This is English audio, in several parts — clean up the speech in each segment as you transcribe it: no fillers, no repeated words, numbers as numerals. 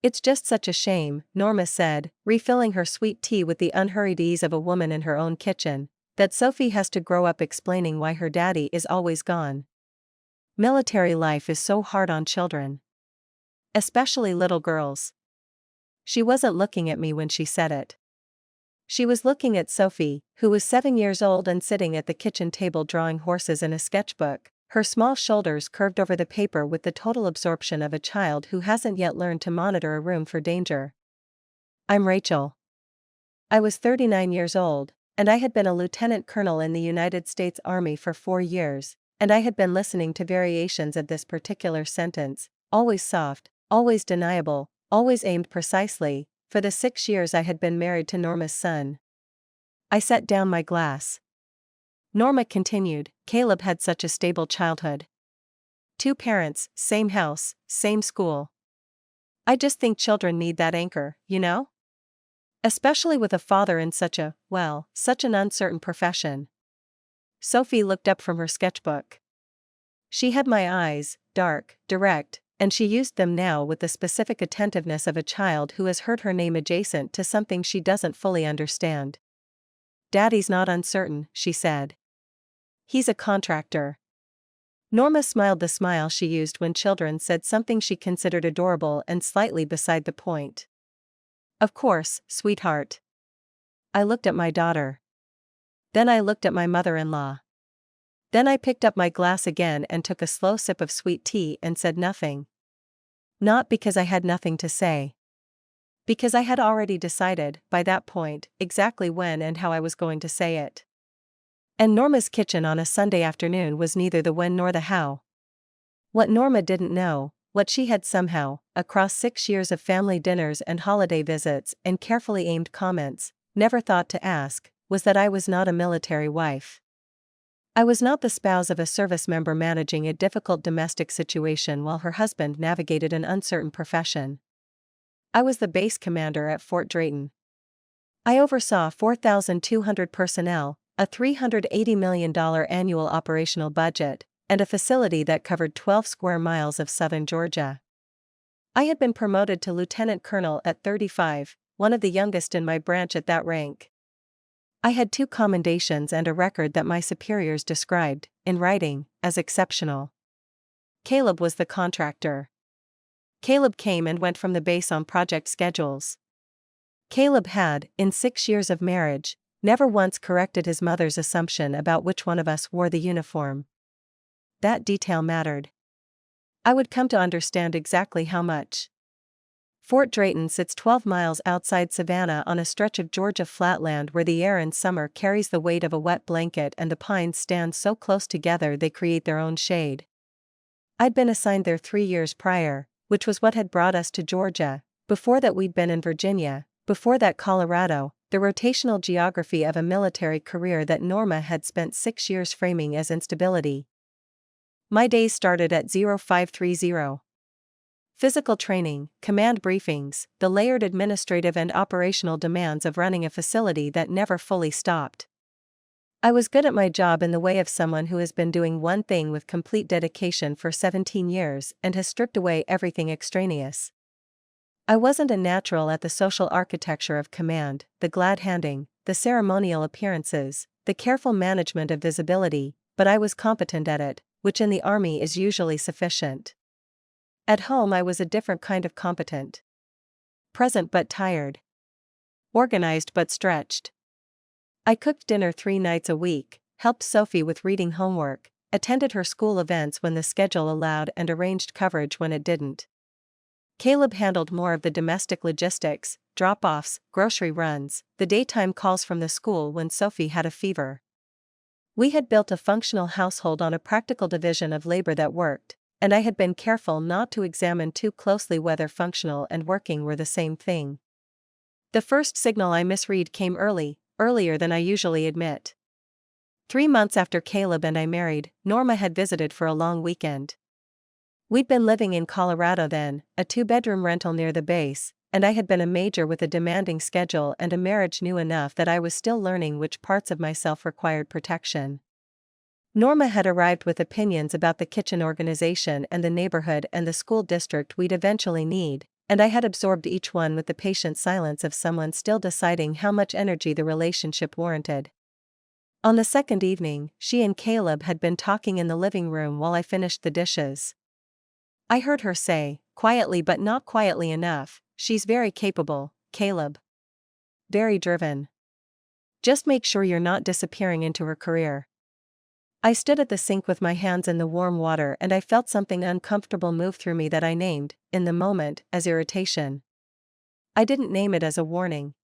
It's just such a shame, Norma said, refilling her sweet tea with the unhurried ease of a woman in her own kitchen, that Sophie has to grow up explaining why her daddy is always gone. Military life is so hard on children. Especially little girls. She wasn't looking at me when she said it. She was looking at Sophie, who was 7 years old and sitting at the kitchen table drawing horses in a sketchbook, her small shoulders curved over the paper with the total absorption of a child who hasn't yet learned to monitor a room for danger. I'm Rachel. I was 39 years old, and I had been a lieutenant colonel in the United States Army for 4 years, and I had been listening to variations of this particular sentence, always soft, always deniable, always aimed precisely, for the 6 years I had been married to Norma's son. I set down my glass. Norma continued, Caleb had such a stable childhood. 2 parents, same house, same school. I just think children need that anchor, you know? Especially with a father in such an uncertain profession. Sophie looked up from her sketchbook. She had my eyes, dark, direct, and she used them now with the specific attentiveness of a child who has heard her name adjacent to something she doesn't fully understand. Daddy's not uncertain, she said. He's a contractor. Norma smiled the smile she used when children said something she considered adorable and slightly beside the point. Of course, sweetheart. I looked at my daughter. Then I looked at my mother-in-law. Then I picked up my glass again and took a slow sip of sweet tea and said nothing. Not because I had nothing to say. Because I had already decided, by that point, exactly when and how I was going to say it. And Norma's kitchen on a Sunday afternoon was neither the when nor the how. What Norma didn't know, what she had somehow, across 6 years of family dinners and holiday visits and carefully aimed comments, never thought to ask, was that I was not a military wife. I was not the spouse of a service member managing a difficult domestic situation while her husband navigated an uncertain profession. I was the base commander at Fort Drayton. I oversaw 4,200 personnel, a $380 million annual operational budget, and a facility that covered 12 square miles of southern Georgia. I had been promoted to lieutenant colonel at 35, one of the youngest in my branch at that rank. I had 2 commendations and a record that my superiors described, in writing, as exceptional. Caleb was the contractor. Caleb came and went from the base on project schedules. Caleb had, in 6 years of marriage, never once corrected his mother's assumption about which one of us wore the uniform. That detail mattered. I would come to understand exactly how much. Fort Drayton sits 12 miles outside Savannah on a stretch of Georgia flatland where the air in summer carries the weight of a wet blanket and the pines stand so close together they create their own shade. I'd been assigned there 3 years prior, which was what had brought us to Georgia. Before that we'd been in Virginia, before that Colorado, the rotational geography of a military career that Norma had spent 6 years framing as instability. My days started at 0530. Physical training, command briefings, the layered administrative and operational demands of running a facility that never fully stopped. I was good at my job in the way of someone who has been doing one thing with complete dedication for 17 years and has stripped away everything extraneous. I wasn't a natural at the social architecture of command, the glad-handing, the ceremonial appearances, the careful management of visibility, but I was competent at it, which in the Army is usually sufficient. At home I was a different kind of competent. Present but tired. Organized but stretched. I cooked dinner 3 nights a week, helped Sophie with reading homework, attended her school events when the schedule allowed and arranged coverage when it didn't. Caleb handled more of the domestic logistics, drop-offs, grocery runs, the daytime calls from the school when Sophie had a fever. We had built a functional household on a practical division of labor that worked, and I had been careful not to examine too closely whether functional and working were the same thing. The first signal I misread came earlier than I usually admit. 3 months after Caleb and I married, Norma had visited for a long weekend. We'd been living in Colorado then, a 2-bedroom rental near the base, and I had been a major with a demanding schedule and a marriage new enough that I was still learning which parts of myself required protection. Norma had arrived with opinions about the kitchen organization and the neighborhood and the school district we'd eventually need, and I had absorbed each one with the patient silence of someone still deciding how much energy the relationship warranted. On the second evening, she and Caleb had been talking in the living room while I finished the dishes. I heard her say, quietly but not quietly enough, "She's very capable, Caleb. Very driven. Just make sure you're not disappearing into her career." I stood at the sink with my hands in the warm water and I felt something uncomfortable move through me that I named, in the moment, as irritation. I didn't name it as a warning.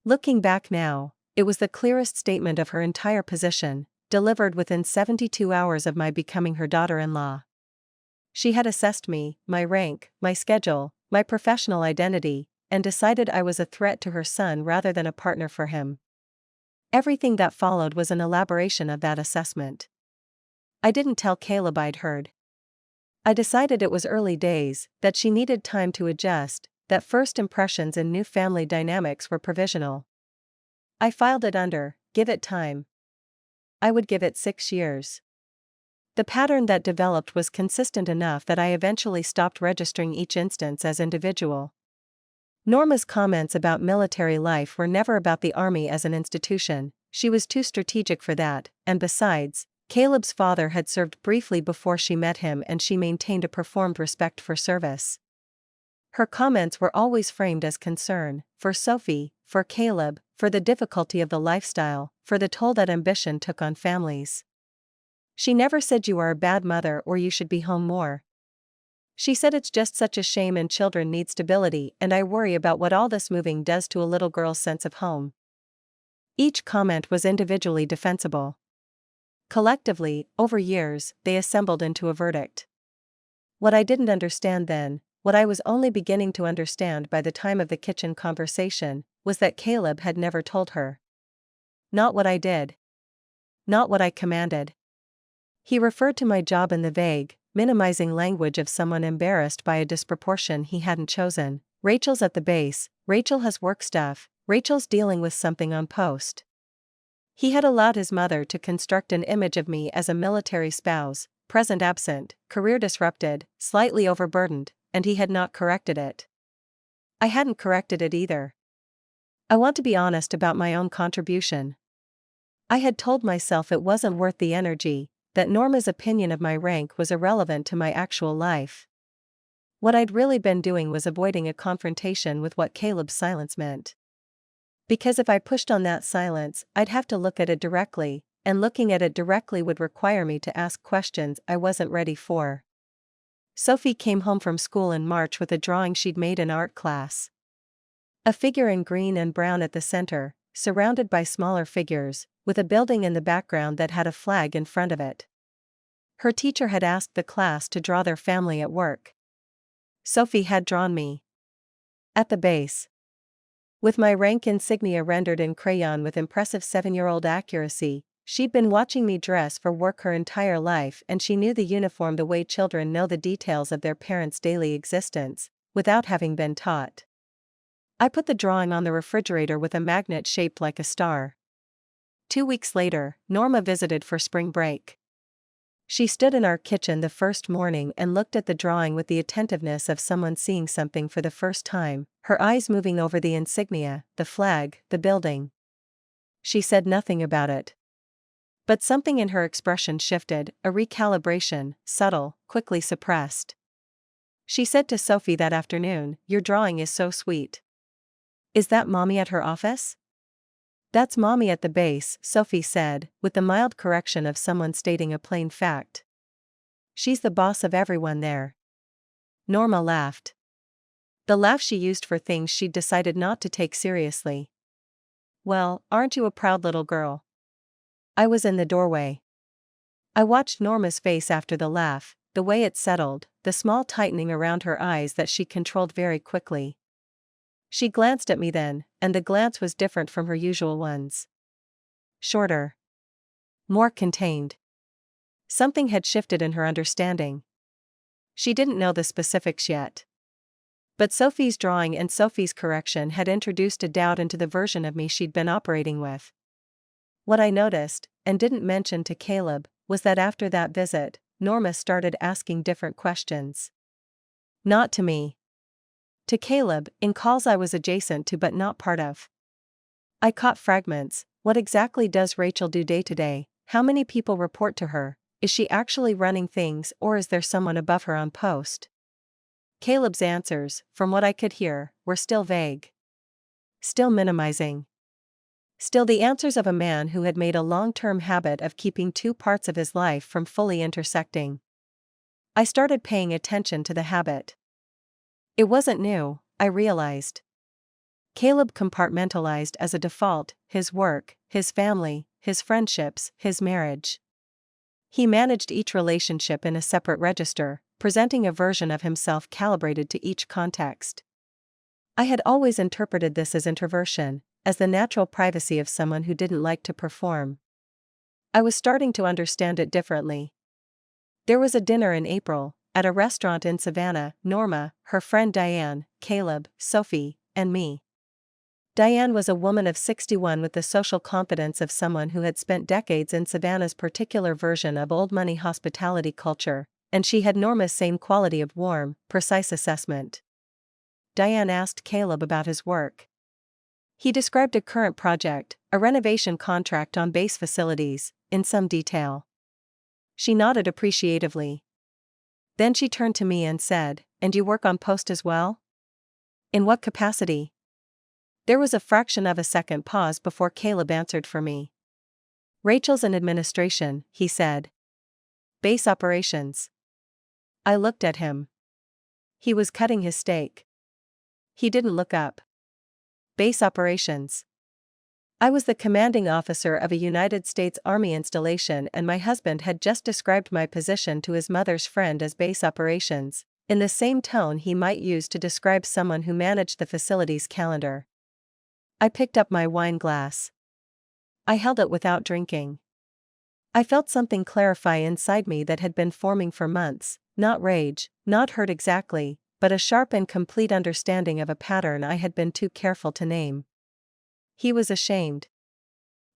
Looking back now, it was the clearest statement of her entire position, delivered within 72 hours of my becoming her daughter-in-law. She had assessed me, my rank, my schedule, my professional identity, and decided I was a threat to her son rather than a partner for him. Everything that followed was an elaboration of that assessment. I didn't tell Caleb I'd heard. I decided it was early days, that she needed time to adjust, that first impressions in new family dynamics were provisional. I filed it under, give it time. I would give it 6 years. The pattern that developed was consistent enough that I eventually stopped registering each instance as individual. Norma's comments about military life were never about the army as an institution. She was too strategic for that, and besides, Caleb's father had served briefly before she met him and she maintained a performed respect for service. Her comments were always framed as concern, for Sophie, for Caleb, for the difficulty of the lifestyle, for the toll that ambition took on families. She never said you are a bad mother or you should be home more. She said it's just such a shame and children need stability and I worry about what all this moving does to a little girl's sense of home. Each comment was individually defensible. Collectively, over years, they assembled into a verdict. What I didn't understand then, what I was only beginning to understand by the time of the kitchen conversation, was that Caleb had never told her. Not what I did. Not what I commanded. He referred to my job in the vague, minimizing language of someone embarrassed by a disproportion he hadn't chosen. Rachel's at the base, Rachel has work stuff, Rachel's dealing with something on post. He had allowed his mother to construct an image of me as a military spouse, present absent, career disrupted, slightly overburdened, and he had not corrected it. I hadn't corrected it either. I want to be honest about my own contribution. I had told myself it wasn't worth the energy, that Norma's opinion of my rank was irrelevant to my actual life. What I'd really been doing was avoiding a confrontation with what Caleb's silence meant. Because if I pushed on that silence, I'd have to look at it directly, and looking at it directly would require me to ask questions I wasn't ready for. Sophie came home from school in March with a drawing she'd made in art class. A figure in green and brown at the center, surrounded by smaller figures, with a building in the background that had a flag in front of it. Her teacher had asked the class to draw their family at work. Sophie had drawn me. At the base. With my rank insignia rendered in crayon with impressive 7-year-old accuracy, she'd been watching me dress for work her entire life and she knew the uniform the way children know the details of their parents' daily existence, without having been taught. I put the drawing on the refrigerator with a magnet shaped like a star. 2 weeks later, Norma visited for spring break. She stood in our kitchen the first morning and looked at the drawing with the attentiveness of someone seeing something for the first time, her eyes moving over the insignia, the flag, the building. She said nothing about it. But something in her expression shifted, a recalibration, subtle, quickly suppressed. She said to Sophie that afternoon, "Your drawing is so sweet." "Is that Mommy at her office?" "That's Mommy at the base," Sophie said, with the mild correction of someone stating a plain fact. "She's the boss of everyone there." Norma laughed. The laugh she used for things she'd decided not to take seriously. "Well, aren't you a proud little girl?" I was in the doorway. I watched Norma's face after the laugh, the way it settled, the small tightening around her eyes that she controlled very quickly. She glanced at me then, and the glance was different from her usual ones. Shorter. More contained. Something had shifted in her understanding. She didn't know the specifics yet. But Sophie's drawing and Sophie's correction had introduced a doubt into the version of me she'd been operating with. What I noticed, and didn't mention to Caleb, was that after that visit, Norma started asking different questions. Not to me. To Caleb, in calls I was adjacent to but not part of. I caught fragments. What exactly does Rachel do day to day? How many people report to her? Is she actually running things, or is there someone above her on post? Caleb's answers, from what I could hear, were still vague. Still minimizing. Still the answers of a man who had made a long-term habit of keeping two parts of his life from fully intersecting. I started paying attention to the habit. It wasn't new, I realized. Caleb compartmentalized as a default his work, his family, his friendships, his marriage. He managed each relationship in a separate register, presenting a version of himself calibrated to each context. I had always interpreted this as introversion, as the natural privacy of someone who didn't like to perform. I was starting to understand it differently. There was a dinner in April, at a restaurant in Savannah. Norma, her friend Diane, Caleb, Sophie, and me. Diane was a woman of 61 with the social confidence of someone who had spent decades in Savannah's particular version of old money hospitality culture, and she had Norma's same quality of warm, precise assessment. Diane asked Caleb about his work. He described a current project, a renovation contract on base facilities, in some detail. She nodded appreciatively. Then she turned to me and said, "And you work on post as well? In what capacity?" There was a fraction of a second pause before Caleb answered for me. "Rachel's in administration," he said. "Base operations." I looked at him. He was cutting his steak. He didn't look up. Base operations. I was the commanding officer of a United States Army installation, and my husband had just described my position to his mother's friend as base operations, in the same tone he might use to describe someone who managed the facility's calendar. I picked up my wine glass. I held it without drinking. I felt something clarify inside me that had been forming for months, not rage, not hurt exactly, but a sharp and complete understanding of a pattern I had been too careful to name. He was ashamed.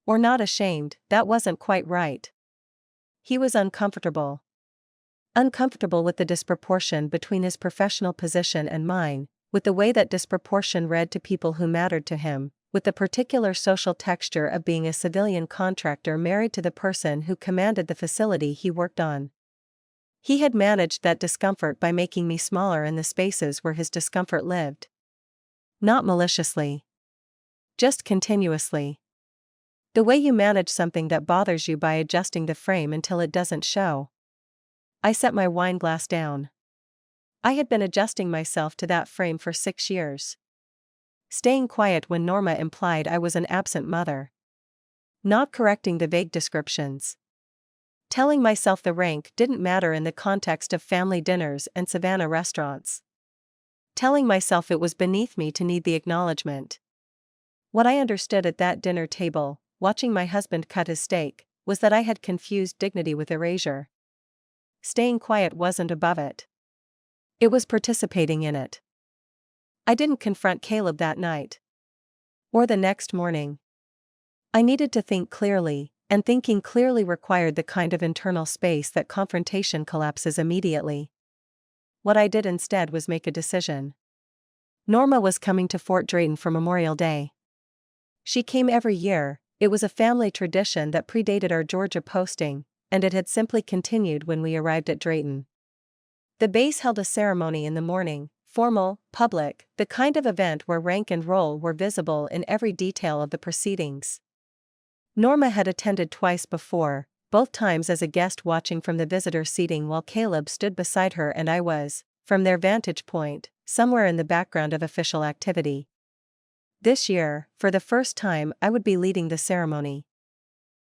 Or not ashamed, that wasn't quite right. He was uncomfortable. Uncomfortable with the disproportion between his professional position and mine, with the way that disproportion read to people who mattered to him, with the particular social texture of being a civilian contractor married to the person who commanded the facility he worked on. He had managed that discomfort by making me smaller in the spaces where his discomfort lived. Not maliciously. Just continuously. The way you manage something that bothers you by adjusting the frame until it doesn't show. I set my wine glass down. I had been adjusting myself to that frame for 6 years. Staying quiet when Norma implied I was an absent mother. Not correcting the vague descriptions. Telling myself the rank didn't matter in the context of family dinners and Savannah restaurants. Telling myself it was beneath me to need the acknowledgement. What I understood at that dinner table, watching my husband cut his steak, was that I had confused dignity with erasure. Staying quiet wasn't above it. It was participating in it. I didn't confront Caleb that night. Or the next morning. I needed to think clearly, and thinking clearly required the kind of internal space that confrontation collapses immediately. What I did instead was make a decision. Norma was coming to Fort Drayton for Memorial Day. She came every year. It was a family tradition that predated our Georgia posting, and it had simply continued when we arrived at Drayton. The base held a ceremony in the morning, formal, public, the kind of event where rank and role were visible in every detail of the proceedings. Norma had attended twice before, both times as a guest watching from the visitor seating while Caleb stood beside her and I was, from their vantage point, somewhere in the background of official activity. This year, for the first time, I would be leading the ceremony.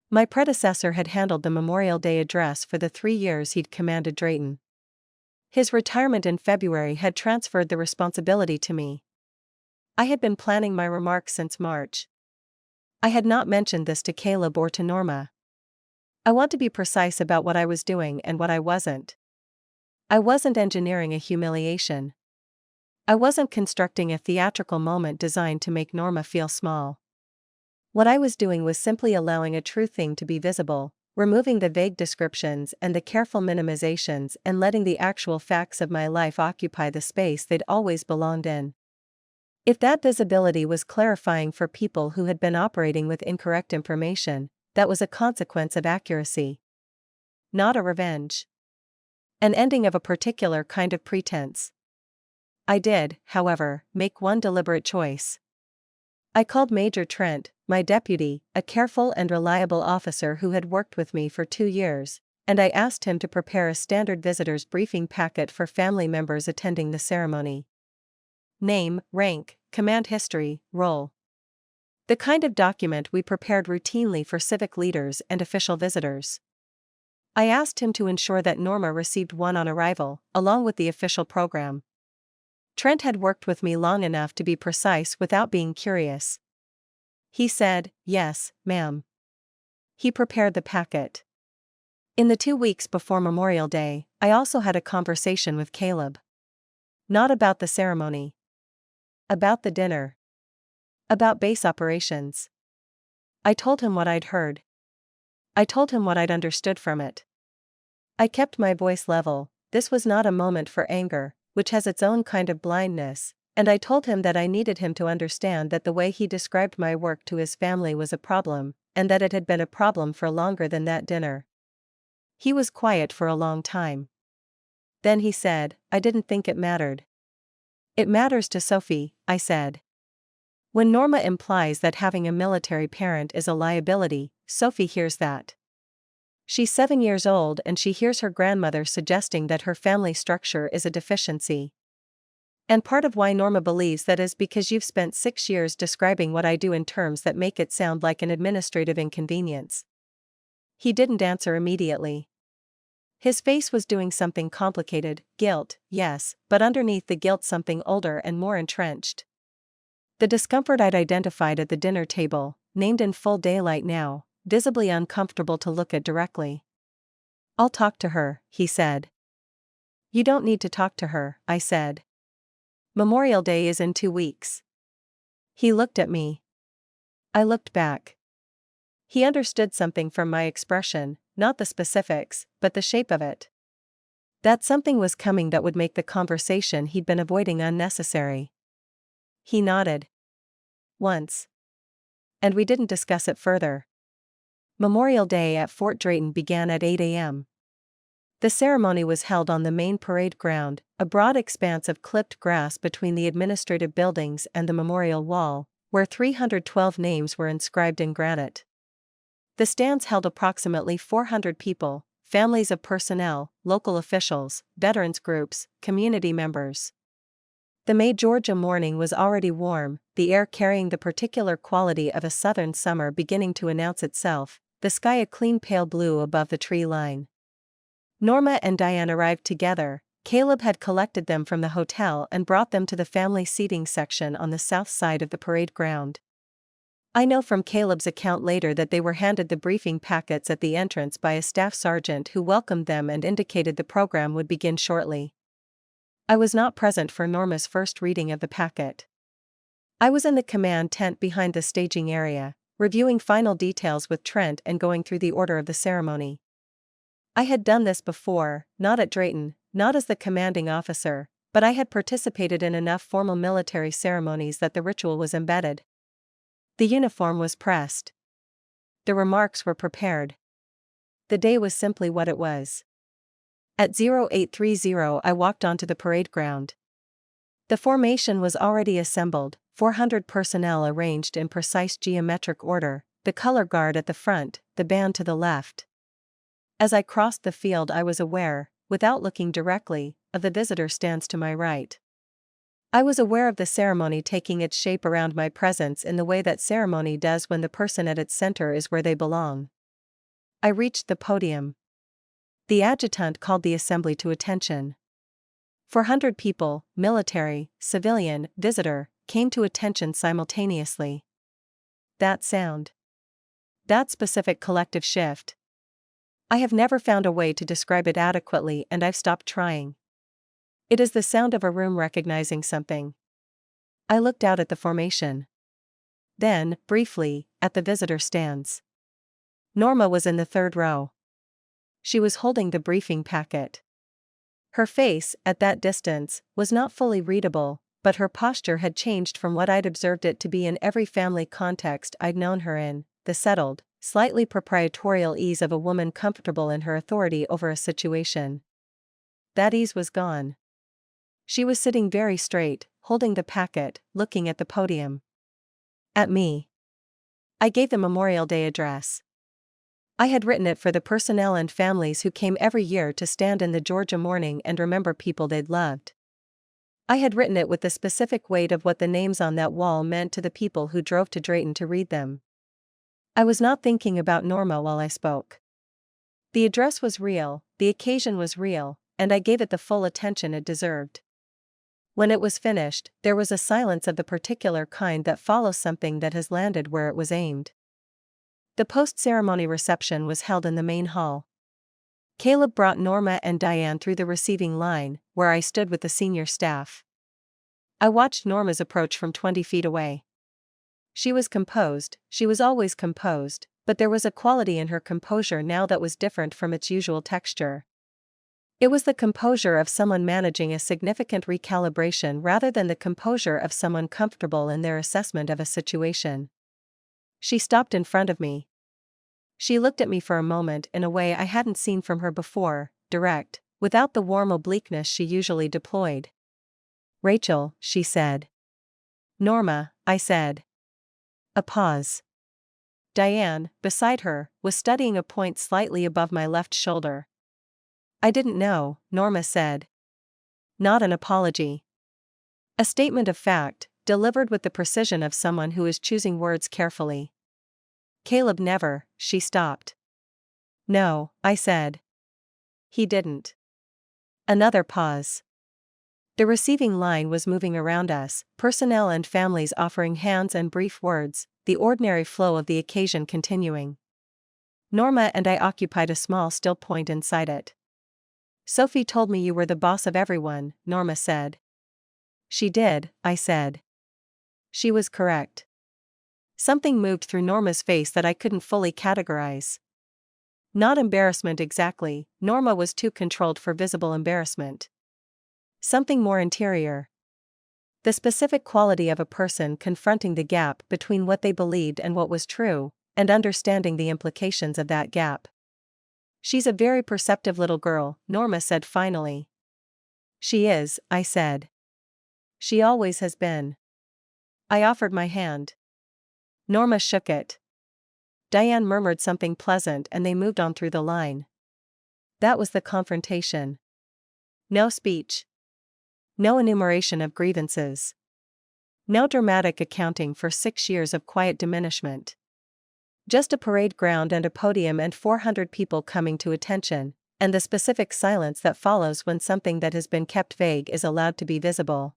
My predecessor had handled the Memorial Day address for the 3 years he'd commanded Drayton. His retirement in February had transferred the responsibility to me. I had been planning my remarks since March. I had not mentioned this to Caleb or to Norma. I want to be precise about what I was doing and what I wasn't. I wasn't engineering a humiliation. I wasn't constructing a theatrical moment designed to make Norma feel small. What I was doing was simply allowing a true thing to be visible, removing the vague descriptions and the careful minimizations and letting the actual facts of my life occupy the space they'd always belonged in. If that visibility was clarifying for people who had been operating with incorrect information, that was a consequence of accuracy. Not a revenge. An ending of a particular kind of pretense. I did, however, make one deliberate choice. I called Major Trent, my deputy, a careful and reliable officer who had worked with me for 2 years, and I asked him to prepare a standard visitor's briefing packet for family members attending the ceremony. Name, rank, command history, role. The kind of document we prepared routinely for civic leaders and official visitors. I asked him to ensure that Norma received one on arrival, along with the official program. Trent had worked with me long enough to be precise without being curious. He said, "Yes, ma'am." He prepared the packet. In the 2 weeks before Memorial Day, I also had a conversation with Caleb. Not about the ceremony. About the dinner. About base operations. I told him what I'd heard. I told him what I'd understood from it. I kept my voice level. This was not a moment for anger, which has its own kind of blindness, and I told him that I needed him to understand that the way he described my work to his family was a problem, and that it had been a problem for longer than that dinner. He was quiet for a long time. Then he said, "I didn't think it mattered." "It matters to Sophie," I said. When Norma implies that having a military parent is a liability, Sophie hears that. She's 7 years old and she hears her grandmother suggesting that her family structure is a deficiency. And part of why Norma believes that is because you've spent 6 years describing what I do in terms that make it sound like an administrative inconvenience. He didn't answer immediately. His face was doing something complicated, guilt, yes, but underneath the guilt something older and more entrenched. The discomfort I'd identified at the dinner table, named in full daylight now, visibly uncomfortable to look at directly. "I'll talk to her," he said. "You don't need to talk to her," I said. "Memorial Day is in 2 weeks." He looked at me. I looked back. He understood something from my expression, not the specifics, but the shape of it. That something was coming that would make the conversation he'd been avoiding unnecessary. He nodded. Once. And we didn't discuss it further. Memorial Day at Fort Drayton began at 8 a.m. The ceremony was held on the main parade ground, a broad expanse of clipped grass between the administrative buildings and the memorial wall, where 312 names were inscribed in granite. The stands held approximately 400 people, families of personnel, local officials, veterans groups, community members. The May, Georgia morning was already warm, the air carrying the particular quality of a southern summer beginning to announce itself, the sky a clean pale blue above the tree line. Norma and Diane arrived together. Caleb had collected them from the hotel and brought them to the family seating section on the south side of the parade ground. I know from Caleb's account later that they were handed the briefing packets at the entrance by a staff sergeant who welcomed them and indicated the program would begin shortly. I was not present for Norma's first reading of the packet. I was in the command tent behind the staging area, reviewing final details with Trent and going through the order of the ceremony. I had done this before, not at Drayton, not as the commanding officer, but I had participated in enough formal military ceremonies that the ritual was embedded. The uniform was pressed. The remarks were prepared. The day was simply what it was. At 0830 I walked onto the parade ground. The formation was already assembled, 400 personnel arranged in precise geometric order, the color guard at the front, the band to the left. As I crossed the field I was aware, without looking directly, of the visitor stands to my right. I was aware of the ceremony taking its shape around my presence in the way that ceremony does when the person at its center is where they belong. I reached the podium. The adjutant called the assembly to attention. 400 people, military, civilian, visitor, came to attention simultaneously. That sound. That specific collective shift. I have never found a way to describe it adequately and I've stopped trying. It is the sound of a room recognizing something. I looked out at the formation. Then, briefly, at the visitor stands. Norma was in the third row. She was holding the briefing packet. Her face, at that distance, was not fully readable, but her posture had changed from what I'd observed it to be in every family context I'd known her in, the settled, slightly proprietorial ease of a woman comfortable in her authority over a situation. That ease was gone. She was sitting very straight, holding the packet, looking at the podium. At me. I gave the Memorial Day address. I had written it for the personnel and families who came every year to stand in the Georgia morning and remember people they'd loved. I had written it with the specific weight of what the names on that wall meant to the people who drove to Drayton to read them. I was not thinking about Norma while I spoke. The address was real, the occasion was real, and I gave it the full attention it deserved. When it was finished, there was a silence of the particular kind that follows something that has landed where it was aimed. The post-ceremony reception was held in the main hall. Caleb brought Norma and Diane through the receiving line, where I stood with the senior staff. I watched Norma's approach from 20 feet away. She was composed, she was always composed, but there was a quality in her composure now that was different from its usual texture. It was the composure of someone managing a significant recalibration rather than the composure of someone comfortable in their assessment of a situation. She stopped in front of me. She looked at me for a moment in a way I hadn't seen from her before, direct, without the warm obliqueness she usually deployed. "Rachel," she said. "Norma," I said. A pause. Diane, beside her, was studying a point slightly above my left shoulder. "I didn't know," Norma said. Not an apology. A statement of fact, delivered with the precision of someone who is choosing words carefully. "Caleb never," she stopped. "No," I said. "He didn't." Another pause. The receiving line was moving around us, personnel and families offering hands and brief words, the ordinary flow of the occasion continuing. Norma and I occupied a small still point inside it. "Sophie told me you were the boss of everyone," Norma said. "She did," I said. She was correct. Something moved through Norma's face that I couldn't fully categorize. Not embarrassment exactly, Norma was too controlled for visible embarrassment. Something more interior. The specific quality of a person confronting the gap between what they believed and what was true, and understanding the implications of that gap. "She's a very perceptive little girl," Norma said finally. "She is," I said. "She always has been." I offered my hand. Norma shook it. Diane murmured something pleasant and they moved on through the line. That was the confrontation. No speech. No enumeration of grievances. No dramatic accounting for 6 years of quiet diminishment. Just a parade ground and a podium and 400 people coming to attention, and the specific silence that follows when something that has been kept vague is allowed to be visible.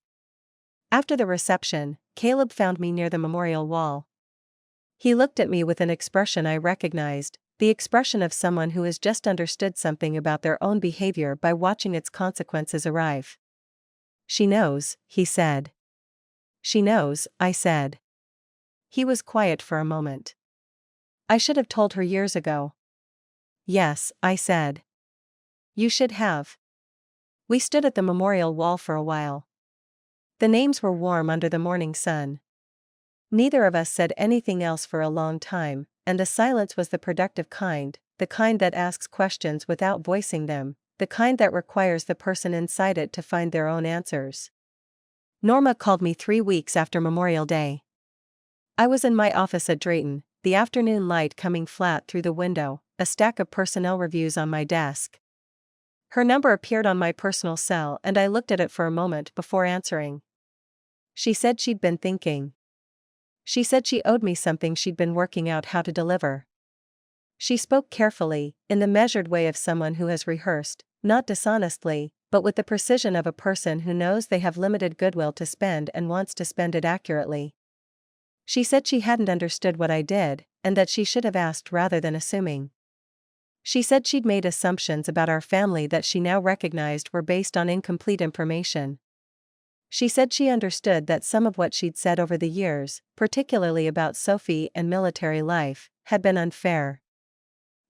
After the reception, Caleb found me near the memorial wall. He looked at me with an expression I recognized, the expression of someone who has just understood something about their own behavior by watching its consequences arrive. "She knows," he said. "She knows," I said. He was quiet for a moment. "I should have told her years ago." "Yes," I said. "You should have." We stood at the memorial wall for a while. The names were warm under the morning sun. Neither of us said anything else for a long time, and the silence was the productive kind, the kind that asks questions without voicing them, the kind that requires the person inside it to find their own answers. Norma called me 3 weeks after Memorial Day. I was in my office at Drayton, the afternoon light coming flat through the window, a stack of personnel reviews on my desk. Her number appeared on my personal cell and I looked at it for a moment before answering. She said she'd been thinking. She said she owed me something she'd been working out how to deliver. She spoke carefully, in the measured way of someone who has rehearsed, not dishonestly, but with the precision of a person who knows they have limited goodwill to spend and wants to spend it accurately. She said she hadn't understood what I did, and that she should have asked rather than assuming. She said she'd made assumptions about our family that she now recognized were based on incomplete information. She said she understood that some of what she'd said over the years, particularly about Sophie and military life, had been unfair.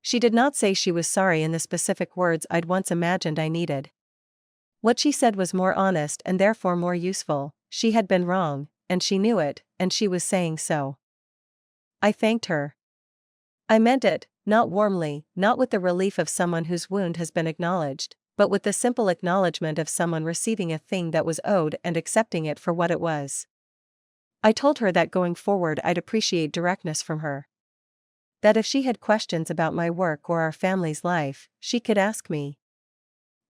She did not say she was sorry in the specific words I'd once imagined I needed. What she said was more honest and therefore more useful. She had been wrong, and she knew it, and she was saying so. I thanked her. I meant it, not warmly, not with the relief of someone whose wound has been acknowledged, but with the simple acknowledgement of someone receiving a thing that was owed and accepting it for what it was. I told her that going forward I'd appreciate directness from her. That if she had questions about my work or our family's life, she could ask me.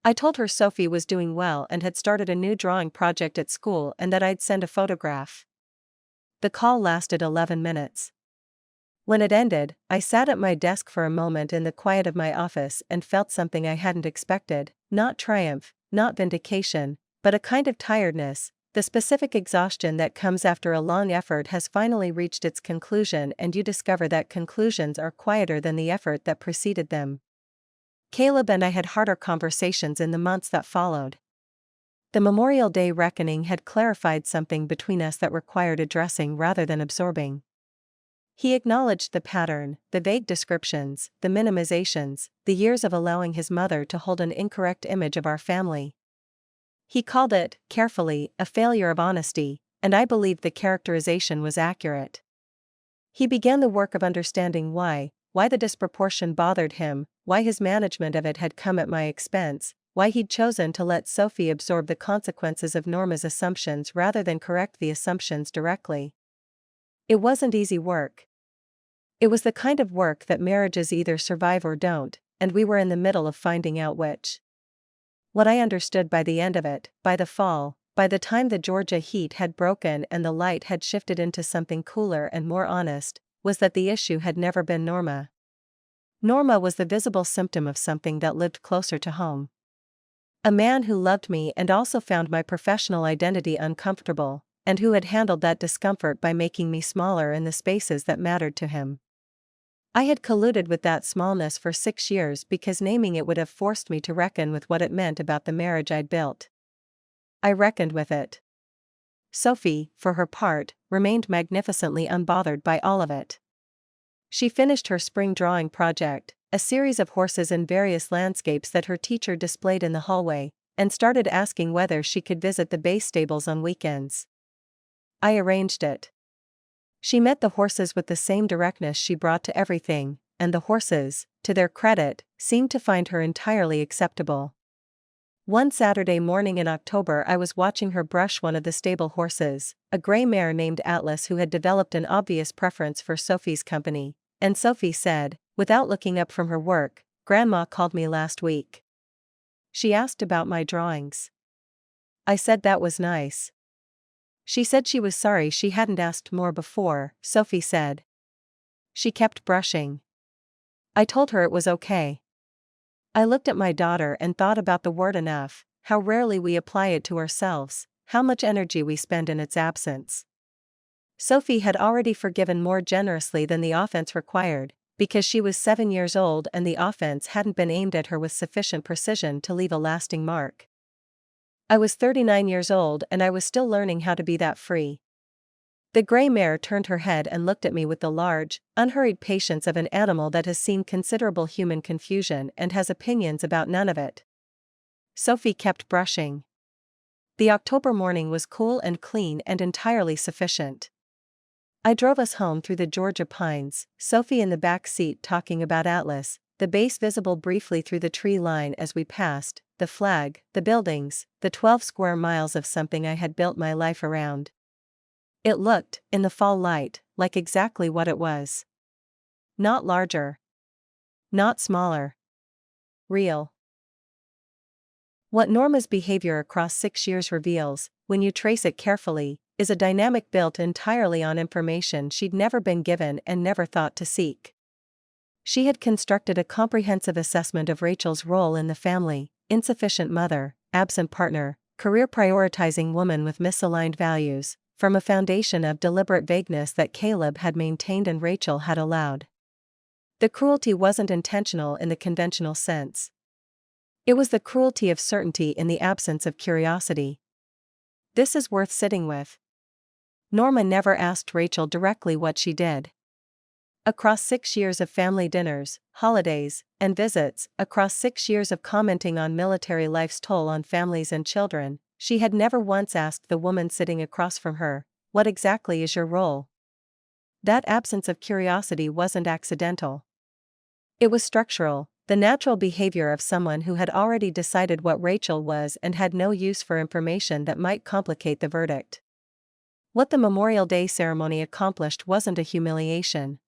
I told her Sophie was doing well and had started a new drawing project at school and that I'd send a photograph. The call lasted 11 minutes. When it ended, I sat at my desk for a moment in the quiet of my office and felt something I hadn't expected, not triumph, not vindication, but a kind of tiredness. The specific exhaustion that comes after a long effort has finally reached its conclusion, and you discover that conclusions are quieter than the effort that preceded them. Caleb and I had harder conversations in the months that followed. The Memorial Day reckoning had clarified something between us that required addressing rather than absorbing. He acknowledged the pattern, the vague descriptions, the minimizations, the years of allowing his mother to hold an incorrect image of our family. He called it, carefully, a failure of honesty, and I believed the characterization was accurate. He began the work of understanding why the disproportion bothered him, why his management of it had come at my expense, why he'd chosen to let Sophie absorb the consequences of Norma's assumptions rather than correct the assumptions directly. It wasn't easy work. It was the kind of work that marriages either survive or don't, and we were in the middle of finding out which. What I understood by the end of it, by the fall, by the time the Georgia heat had broken and the light had shifted into something cooler and more honest, was that the issue had never been Norma. Norma was the visible symptom of something that lived closer to home. A man who loved me and also found my professional identity uncomfortable, and who had handled that discomfort by making me smaller in the spaces that mattered to him. I had colluded with that smallness for 6 years because naming it would have forced me to reckon with what it meant about the marriage I'd built. I reckoned with it. Sophie, for her part, remained magnificently unbothered by all of it. She finished her spring drawing project, a series of horses in various landscapes that her teacher displayed in the hallway, and started asking whether she could visit the base stables on weekends. I arranged it. She met the horses with the same directness she brought to everything, and the horses, to their credit, seemed to find her entirely acceptable. One Saturday morning in October I was watching her brush one of the stable horses, a gray mare named Atlas who had developed an obvious preference for Sophie's company, and Sophie said, without looking up from her work, "Grandma called me last week. She asked about my drawings." I said that was nice. She said she was sorry she hadn't asked more before, Sophie said. She kept brushing. I told her it was okay. I looked at my daughter and thought about the word enough, how rarely we apply it to ourselves, how much energy we spend in its absence. Sophie had already forgiven more generously than the offense required, because she was 7 years old and the offense hadn't been aimed at her with sufficient precision to leave a lasting mark. I was 39 years old and I was still learning how to be that free. The gray mare turned her head and looked at me with the large, unhurried patience of an animal that has seen considerable human confusion and has opinions about none of it. Sophie kept brushing. The October morning was cool and clean and entirely sufficient. I drove us home through the Georgia pines, Sophie in the back seat talking about Atlas, the base visible briefly through the tree line as we passed, the flag, the buildings, the 12 square miles of something I had built my life around. It looked, in the fall light, like exactly what it was. Not larger. Not smaller. Real. What Norma's behavior across 6 years reveals, when you trace it carefully, is a dynamic built entirely on information she'd never been given and never thought to seek. She had constructed a comprehensive assessment of Rachel's role in the family: insufficient mother, absent partner, career prioritizing woman with misaligned values, from a foundation of deliberate vagueness that Caleb had maintained and Rachel had allowed. The cruelty wasn't intentional in the conventional sense. It was the cruelty of certainty in the absence of curiosity. This is worth sitting with. Norma never asked Rachel directly what she did. Across 6 years of family dinners, holidays, and visits. Across 6 years of commenting on military life's toll on families and children, she had never once asked the woman sitting across from her, "What exactly is your role?" That absence of curiosity wasn't accidental. It was structural, the natural behavior of someone who had already decided what Rachel was and had no use for information that might complicate the verdict. What the Memorial Day ceremony accomplished wasn't a humiliation.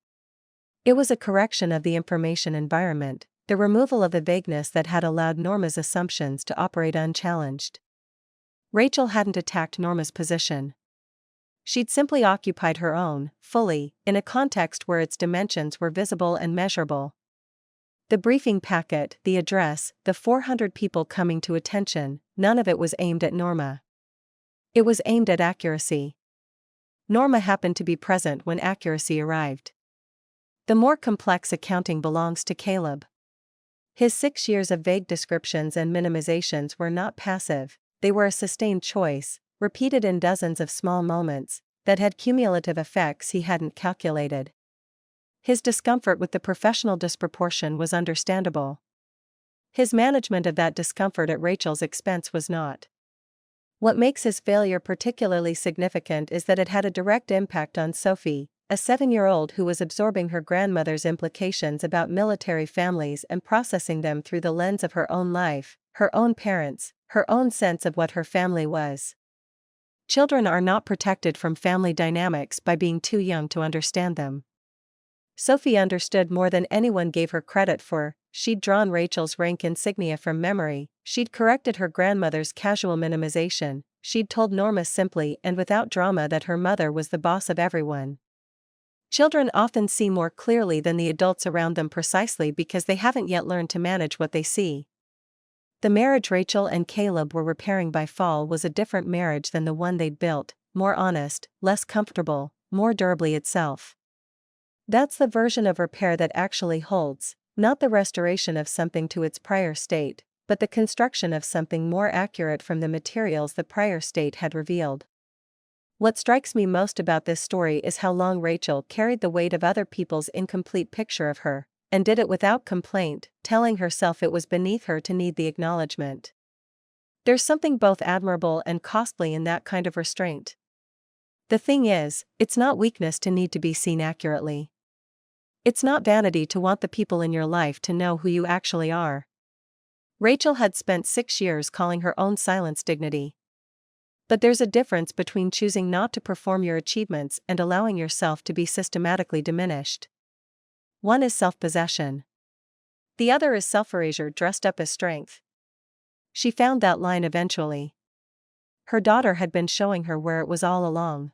It was a correction of the information environment, the removal of the vagueness that had allowed Norma's assumptions to operate unchallenged. Rachel hadn't attacked Norma's position. She'd simply occupied her own, fully, in a context where its dimensions were visible and measurable. The briefing packet, the address, the 400 people coming to attention, none of it was aimed at Norma. It was aimed at accuracy. Norma happened to be present when accuracy arrived. The more complex accounting belongs to Caleb. His 6 years of vague descriptions and minimizations were not passive, they were a sustained choice, repeated in dozens of small moments, that had cumulative effects he hadn't calculated. His discomfort with the professional disproportion was understandable. His management of that discomfort at Rachel's expense was not. What makes his failure particularly significant is that it had a direct impact on Sophie, a 7-year-old who was absorbing her grandmother's implications about military families and processing them through the lens of her own life, her own parents, her own sense of what her family was. Children are not protected from family dynamics by being too young to understand them. Sophie understood more than anyone gave her credit for. She'd drawn Rachel's rank insignia from memory, she'd corrected her grandmother's casual minimization, she'd told Norma simply and without drama that her mother was the boss of everyone. Children often see more clearly than the adults around them precisely because they haven't yet learned to manage what they see. The marriage Rachel and Caleb were repairing by fall was a different marriage than the one they'd built, more honest, less comfortable, more durably itself. That's the version of repair that actually holds, not the restoration of something to its prior state, but the construction of something more accurate from the materials the prior state had revealed. What strikes me most about this story is how long Rachel carried the weight of other people's incomplete picture of her, and did it without complaint, telling herself it was beneath her to need the acknowledgement. There's something both admirable and costly in that kind of restraint. The thing is, it's not weakness to need to be seen accurately. It's not vanity to want the people in your life to know who you actually are. Rachel had spent 6 years calling her own silence dignity. But there's a difference between choosing not to perform your achievements and allowing yourself to be systematically diminished. One is self-possession. The other is self-erasure dressed up as strength. She found that line eventually. Her daughter had been showing her where it was all along.